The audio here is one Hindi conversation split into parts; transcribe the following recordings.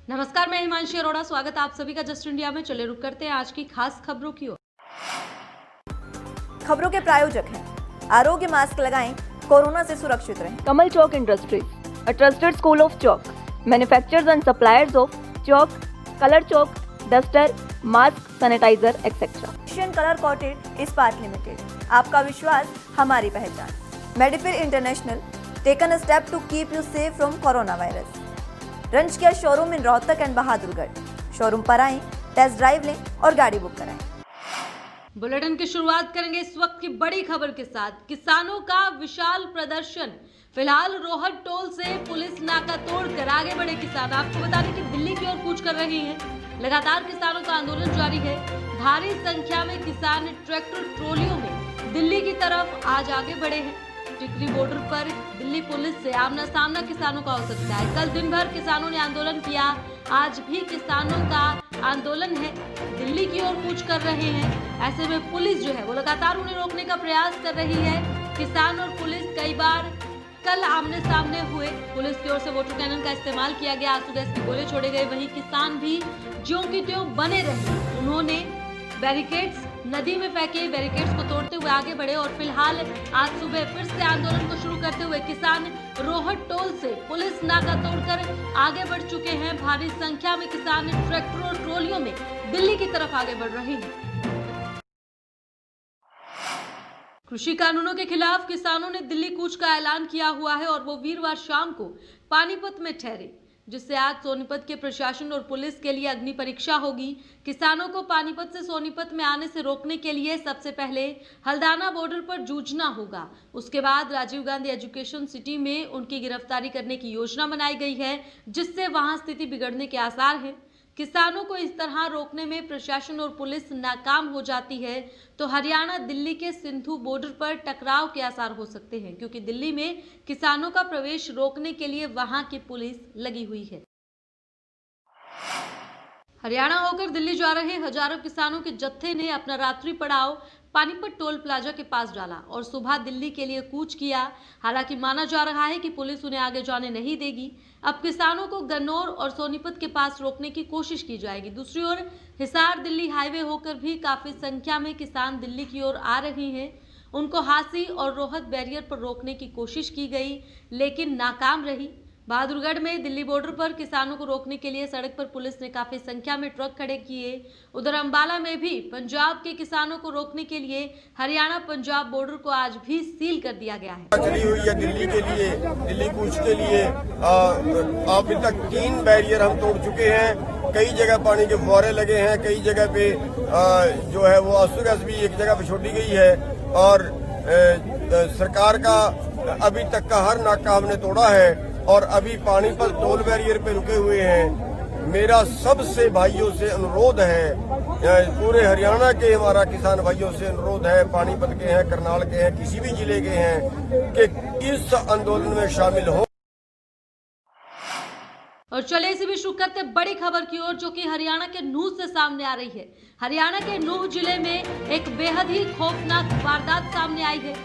नमस्कार, मैं हिमांशी अरोड़ा। स्वागत है आप सभी का जस्ट इंडिया में। चले रुक करते हैं आज की खास खबरों की ओर। खबरों के प्रायोजक हैं आरोग्य मास्क लगाएं, कोरोना से सुरक्षित रहें। Kamal Chalk Industries, a trusted school of chalk, manufacturers and suppliers of chalk, color chalk, duster, mask, sanitizer, etc. Asian colour coated इस्पात लिमिटेड, आपका विश्वास हमारी पहचान। मेडिफिर international, taken a step to keep you safe from corona virus. रंज किया showroom in Rohtak and Bahadurgarh. Showroom पर आएं, टेस्ट ड्राइव लें और गाड़ी बुक कराएं। बुलेटिन की शुरुआत करेंगे इस वक्त की बड़ी खबर के साथ। किसानों का विशाल प्रदर्शन। फिलहाल रोहट टोल से पुलिस नाका तोड़कर आगे बढ़े किसान। आपको बता दें कि दिल्ली की ओर कूच कर रहे हैं। लगातार किसानों का आंदोलन जारी है। भारी संख्या में किसान ट्रैक्टर ट्रॉलियों में दिल्ली की तरफ आज आगे बढ़े हैं। टिकरी बॉर्डर पर दिल्ली पुलिस से आमना सामना किसानों का हो सकता है। कल दिन भर किसानों ने आंदोलन किया, आज भी किसानों का आंदोलन है। दिल्ली की ओर कूच कर रहे हैं। ऐसे में पुलिस जो है वो लगातार उन्हें रोकने का प्रयास कर रही है। किसान और पुलिस कई बार कल आमने सामने हुए। पुलिस की ओर से वाटर कैनन का इस्तेमाल किया गया, आंसू गैस के गोले छोड़े गए। वहीं किसान भी ज्यों की त्यों बने रहे। उन्होंने बैरिकेड्स नदी में फेंके, बैरिकेड्स को तोड़ते हुए आगे बढ़े और फिलहाल आज सुबह फिर से आंदोलन को शुरू करते हुए किसान रोहट टोल से पुलिस नाका तोड़कर आगे बढ़ चुके हैं। भारी संख्या में किसान ट्रैक्टर और ट्रॉलियों में दिल्ली की तरफ आगे बढ़ रहे हैं। कृषि कानूनों के खिलाफ किसानों ने दिल्ली कूच का ऐलान किया हुआ है और वो वीरवार शाम को पानीपत में ठहरे, जिससे आज सोनीपत के प्रशासन और पुलिस के लिए अग्नि परीक्षा होगी। किसानों को पानीपत से सोनीपत में आने से रोकने के लिए सबसे पहले हल्दाना बॉर्डर पर जूझना होगा। उसके बाद राजीव गांधी एजुकेशन सिटी में उनकी गिरफ्तारी करने की योजना बनाई गई है, जिससे वहां स्थिति बिगड़ने के आसार हैं। किसानों को इस तरह रोकने में प्रशासन और पुलिस नाकाम हो जाती है तो हरियाणा दिल्ली के सिंधु बॉर्डर पर टकराव के आसार हो सकते हैं, क्योंकि दिल्ली में किसानों का प्रवेश रोकने के लिए वहां की पुलिस लगी हुई है। हरियाणा होकर दिल्ली जा रहे हजारों किसानों के जत्थे ने अपना रात्रि पड़ाव पानीपत टोल प्लाजा के पास डाला और सुबह दिल्ली के लिए कूच किया। हालांकि माना जा रहा है कि पुलिस उन्हें आगे जाने नहीं देगी। अब किसानों को गन्नौर और सोनीपत के पास रोकने की कोशिश की जाएगी। दूसरी ओर हिसार दिल्ली हाईवे होकर भी काफी संख्या में किसान दिल्ली की ओर आ रहे हैं। उनको हांसी और रोहत बैरियर पर रोकने की कोशिश की गई, लेकिन नाकाम रही। बहादुरगढ़ में दिल्ली बॉर्डर पर किसानों को रोकने के लिए सड़क पर पुलिस ने काफी संख्या में ट्रक खड़े किए। उधर अंबाला में भी पंजाब के किसानों को रोकने के लिए हरियाणा पंजाब बॉर्डर को आज भी सील कर दिया गया है। चली हुई है दिल्ली के लिए, दिल्ली कूच के लिए अभी तक 3 बैरियर हम तोड़ चुके हैं। कई जगह पानी के फुहारे लगे हैं, कई जगह पे जो है वो आंसू गैस भी एक जगह पे छोड़ी गई है और सरकार का अभी तक का हर नाका हमने तोड़ा है और अभी पानीपत टोल बैरियर पे रुके हुए हैं। मेरा सबसे भाइयों से अनुरोध है, पूरे हरियाणा के हमारा किसान भाइयों से अनुरोध है, पानीपत के हैं, करनाल के हैं, किसी भी जिले के हैं, कि इस आंदोलन में शामिल हो। और चले इसी भी शुरू करते बड़ी खबर की ओर, जो कि हरियाणा के नूह से सामने आ रही है। हरियाणा के नूह जिले में एक बेहद ही खौफनाक वारदात सामने आई है।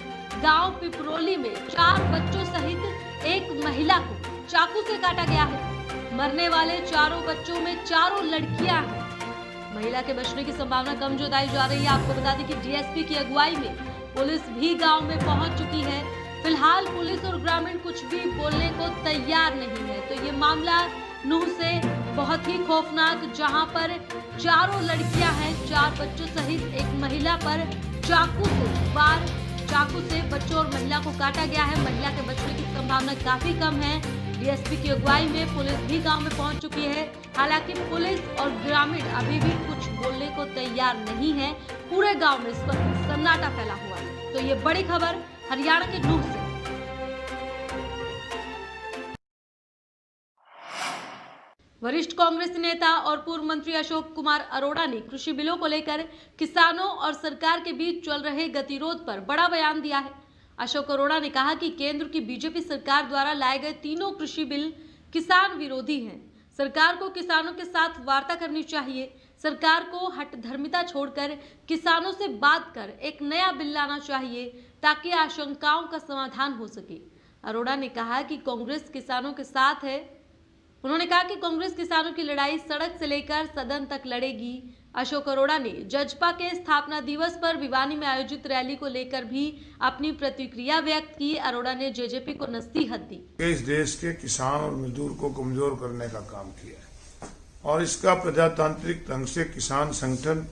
गांव पिपरोली में 4 बच्चों सहित एक महिला को चाकू से काटा गया है। मरने वाले 4 बच्चों में 4 लड़कियां हैं। महिला के बचने की संभावना कम जताई जा रही है। आपको बता दें कि डीएसपी की अगुवाई में पुलिस भी गांव में पहुंच चुकी है। फिलहाल पुलिस और ग्रामीण कुछ भी बोलने को तैयार नहीं है। तो ये मामला नूह से बहुत ही खौफनाक, जहां पर 4 लड़कियां हैं, 4 बच्चों सहित एक महिला पर चाकू से बच्चों और महिला को काटा गया है। महिला के बचने की संभावना काफी कम है। डीएसपी की अगुवाई में पुलिस भी गांव में पहुंच चुकी है। हालांकि पुलिस और ग्रामीण अभी भी कुछ बोलने को तैयार नहीं है। पूरे गांव में इस वक्त सन्नाटा फैला हुआ है। तो ये बड़ी खबर हरियाणा के नूह से। वरिष्ठ कांग्रेस नेता और पूर्व मंत्री अशोक कुमार अरोड़ा ने कृषि बिलों को लेकर किसानों और सरकार के बीच चल रहे गतिरोध पर बड़ा बयान दिया है। अशोक अरोड़ा ने कहा कि केंद्र की बीजेपी सरकार द्वारा लाए गए तीनों कृषि बिल किसान विरोधी हैं। सरकार को किसानों के साथ वार्ता करनी चाहिए। सरकार को हठधर्मिता छोड़कर किसानों से बात कर एक नया बिल लाना चाहिए ताकि आशंकाओं का समाधान हो सके। अरोड़ा ने कहा कि कांग्रेस किसानों के साथ है, उन्होंने कहा कि कांग्रेस किसानों की लड़ाई सड़क से लेकर सदन तक लड़ेगी। अशोक अरोड़ा ने जजपा के स्थापना दिवस पर भिवानी में आयोजित रैली को लेकर भी अपनी प्रतिक्रिया व्यक्त की। अरोड़ा ने जेजेपी को नसीहत दी। इस देश के किसान और मजदूर को कमजोर करने का काम किया है और इसका प्रजातांत्रिक ढंग से किसान संगठन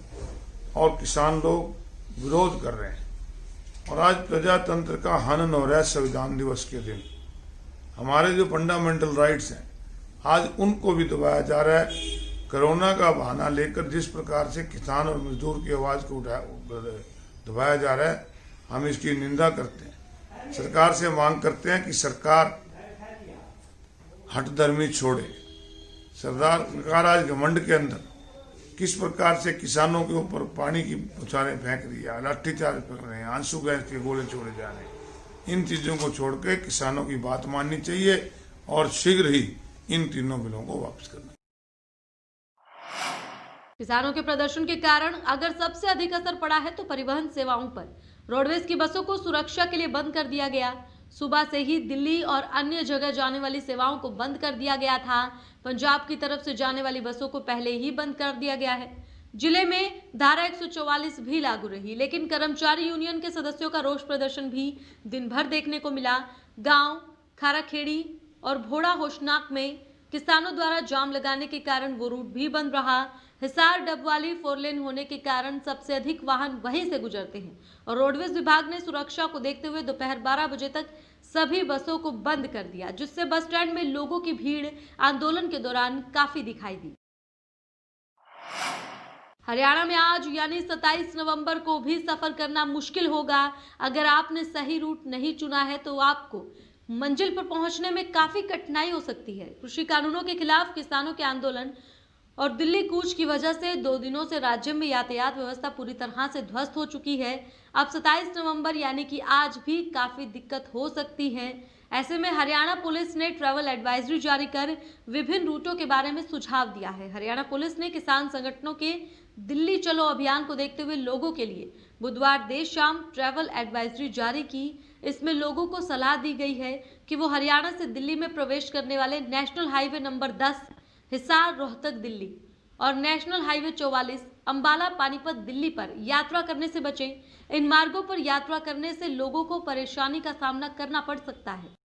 और किसान लोग विरोध कर रहे हैं और आज प्रजातंत्र का हनन हो रहा है। संविधान दिवस के दिन हमारे जो फंडामेंटल राइट्स हैं आज उनको भी दबाया जा रहा है। कोरोना का बहाना लेकर जिस प्रकार से किसान और मजदूर की आवाज को दबाया जा रहा है, हम इसकी निंदा करते हैं। सरकार से मांग करते हैं कि सरकार हठधर्मी छोड़े। सरकार आज घमंड के अंदर किस प्रकार से किसानों के ऊपर पानी की बौछारें फेंक रही है, लाठीचार्ज कर रहे हैं, आंसू गैस के गोले छोड़े जा रहे हैं। इन चीजों को छोड़ के किसानों की बात माननी चाहिए और शीघ्र ही इन तीनों बिलों को वापस करना। किसानों के प्रदर्शन के कारण अगर सबसे अधिक असर पड़ा है तो परिवहन सेवाओं पर। रोडवेज की बसों को सुरक्षा के लिए बंद कर दिया गया। सुबह से ही दिल्ली और अन्य जगह जाने वाली सेवाओं को बंद कर दिया गया था। पंजाब की तरफ से जाने वाली बसों को पहले ही बंद कर दिया गया है। जिले में धारा 144 भी लागू रही, लेकिन कर्मचारी यूनियन के सदस्यों का रोष प्रदर्शन भी दिन भर देखने को मिला। गांव खाराखेड़ी और भोड़ा होशनाक में किसानों द्वारा जाम लगाने के कारण वो रूट भी बंद रहा। हिसार डबवाली 4 लेन होने के कारण सबसे अधिक वाहन वहीं से गुजरते हैं और रोडवेज विभाग ने सुरक्षा को देखते हुए दोपहर 12 बजे तक सभी बसों को बंद कर दिया, जिससे बस स्टैंड में लोगों की भीड़ आंदोलन के दौरान काफी दिखाई दी। हरियाणा में आज यानी 27 नवंबर को भी सफर करना मुश्किल होगा। अगर आपने सही रूट नहीं चुना है तो आपको मंजिल पर पहुंचने में काफी कठिनाई हो सकती है। कृषि कानूनों के खिलाफ किसानों के आंदोलन और दिल्ली कूच की वजह से 2 दिनों से राज्य में यातायात व्यवस्था पूरी तरह से ध्वस्त हो चुकी है। अब 27 नवंबर यानी कि आज भी काफी दिक्कत हो सकती है। ऐसे में हरियाणा पुलिस ने ट्रैवल एडवाइजरी जारी कर विभिन्न रूटों के बारे में सुझाव दिया है। हरियाणा पुलिस ने किसान संगठनों के दिल्ली चलो अभियान को देखते हुए लोगों के लिए बुधवार देर शाम ट्रैवल एडवाइजरी जारी की। इसमें लोगों को सलाह दी गई है कि वो हरियाणा से दिल्ली में प्रवेश करने वाले national highway number 10 Hisar Rohtak Delhi और नेशनल हाईवे 44 अंबाला पानीपत दिल्ली पर यात्रा करने से बचें। इन मार्गों पर यात्रा करने से लोगों को परेशानी का सामना करना पड़ सकता है।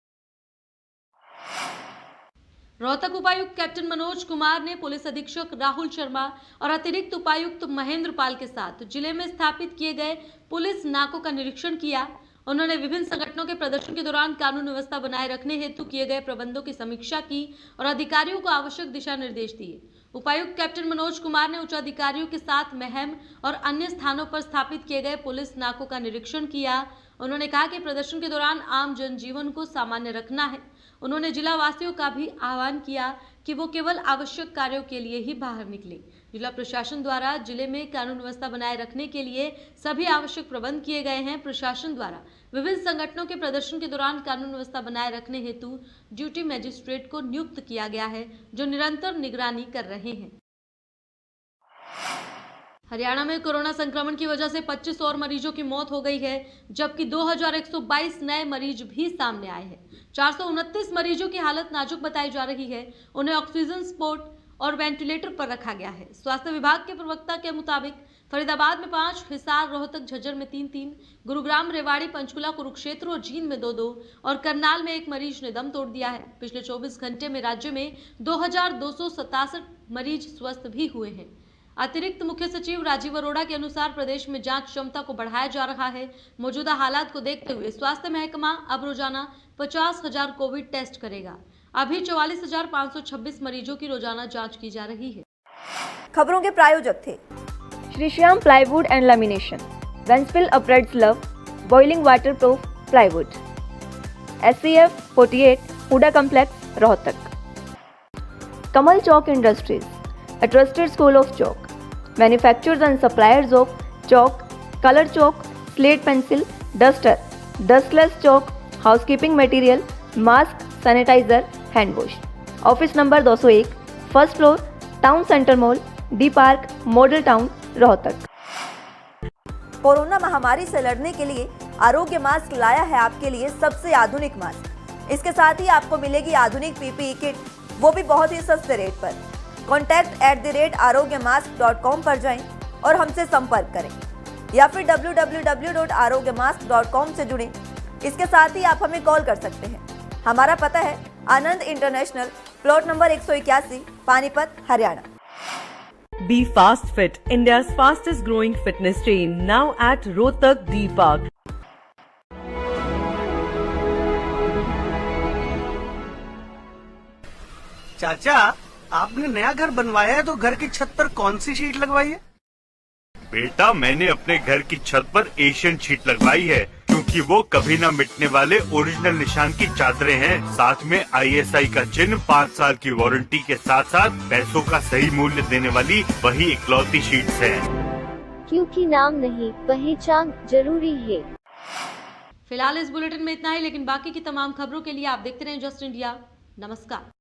रोहतक उपायुक्त कैप्टन मनोज कुमार ने पुलिस अधीक्षक राहुल शर्मा और अतिरिक्त उपायुक्त महेंद्र पाल के साथ जिले में स्थापित किए गए पुलिस नाकों का निरीक्षण किया। उन्होंने विभिन्न संगठनों के प्रदर्शन के दौरान कानून व्यवस्था बनाए रखने हेतु किए गए प्रबंधों की समीक्षा की और अधिकारियों को आवश्यक दिशा निर्देश दिए। उपायुक्त कैप्टन मनोज कुमार ने उच्च अधिकारियों के साथ महम और अन्य स्थानों पर स्थापित किए गए पुलिस नाकों का निरीक्षण किया। उन्होंने कहा कि प्रदर्शन के दौरान आम जनजीवन को सामान्य रखना है। उन्होंने जिला वासियों का भी आह्वान किया कि वो केवल आवश्यक कार्यों के लिए ही बाहर निकले। जिला प्रशासन द्वारा जिले में कानून व्यवस्था बनाए रखने के लिए सभी आवश्यक प्रबंध किए गए हैं। प्रशासन द्वारा विभिन्न संगठनों के प्रदर्शन के दौरान कानून व्यवस्था बनाए रखने हेतु ड्यूटी मजिस्ट्रेट को नियुक्त किया गया है, जो निरंतर निगरानी कर रहे हैं। हरियाणा में कोरोना संक्रमण की वजह से 25 और मरीजों की मौत हो गई है, जबकि 2122 नए मरीज भी सामने आए हैं। 429 मरीजों की हालत नाजुक बताई जा रही है। उन्हें ऑक्सीजन सपोर्ट और वेंटिलेटर पर रखा गया है। स्वास्थ्य विभाग के प्रवक्ता के मुताबिक फरीदाबाद में 5, हिसार रोहतक झज्जर में 3, गुरुग्राम रेवाड़ी पंचकुला कुरुक्षेत्र और जींद में 2 और करनाल में 1 मरीज ने दम तोड़ दिया है। पिछले 24 घंटे में राज्य में 2267 मरीज स्वस्थ भी हुए हैं। अतिरिक्त मुख्य सचिव राजीव अरोड़ा के अनुसार प्रदेश में जांच क्षमता को बढ़ाया जा रहा है। मौजूदा हालात को देखते हुए स्वास्थ्य महकमा अब रोजाना 50,000 कोविड टेस्ट करेगा। अभी 44,526 मरीजों की रोजाना जांच की जा रही है। खबरों के प्रायोजक थे Shri Shyam plywood and lamination, वेंसफिल अपरेड्स लव, boiling water proof plywood, SCF 48 HUDA complex Rohtak. Kamal Chowk industries, a trusted school of chalk, manufacturers and suppliers of chalk, color chalk, slate pencil, duster, dustless chalk, housekeeping material, mask, sanitizer, hand wash. Office number 201, first floor, Town Center Mall, D Park, Model Town, Rohtak. Corona महामारी से लड़ने के लिए आरोग्य मास्क लाया है आपके लिए सबसे आधुनिक मास्क। इसके साथ ही आपको मिलेगी आधुनिक PPE किट, वो भी बहुत ही सस्ते रेट पर। contact@arogyamask.com पर जाएं और हमसे संपर्क करें या फिर www.arogyamask.com से जुड़ें। इसके साथ ही आप हमें कॉल कर सकते हैं। हमारा पता है Anand international, plot number 181, Panipat, Haryana. Be Fast Fit, India's fastest growing fitness chain, now at Rohtak D Park. चाचा, आपने नया घर बनवाया है तो घर की छत पर कौन सी शीट लगवाई है? बेटा, मैंने अपने घर की छत पर एशियन शीट लगवाई है क्योंकि वो कभी न मिटने वाले ओरिजिनल निशान की चादरें हैं। साथ में ISI का चिन्ह, 5 साल की वारंटी के साथ साथ पैसों का सही मूल्य देने वाली वही इकलौती शीट्स हैं। क्योंकि नाम नहीं, पहचान जरूरी है। फिलहाल इस बुलेटिन में इतना ही, लेकिन बाकी की तमाम खबरों के लिए आप देखते रहें जस्ट इंडिया। नमस्कार।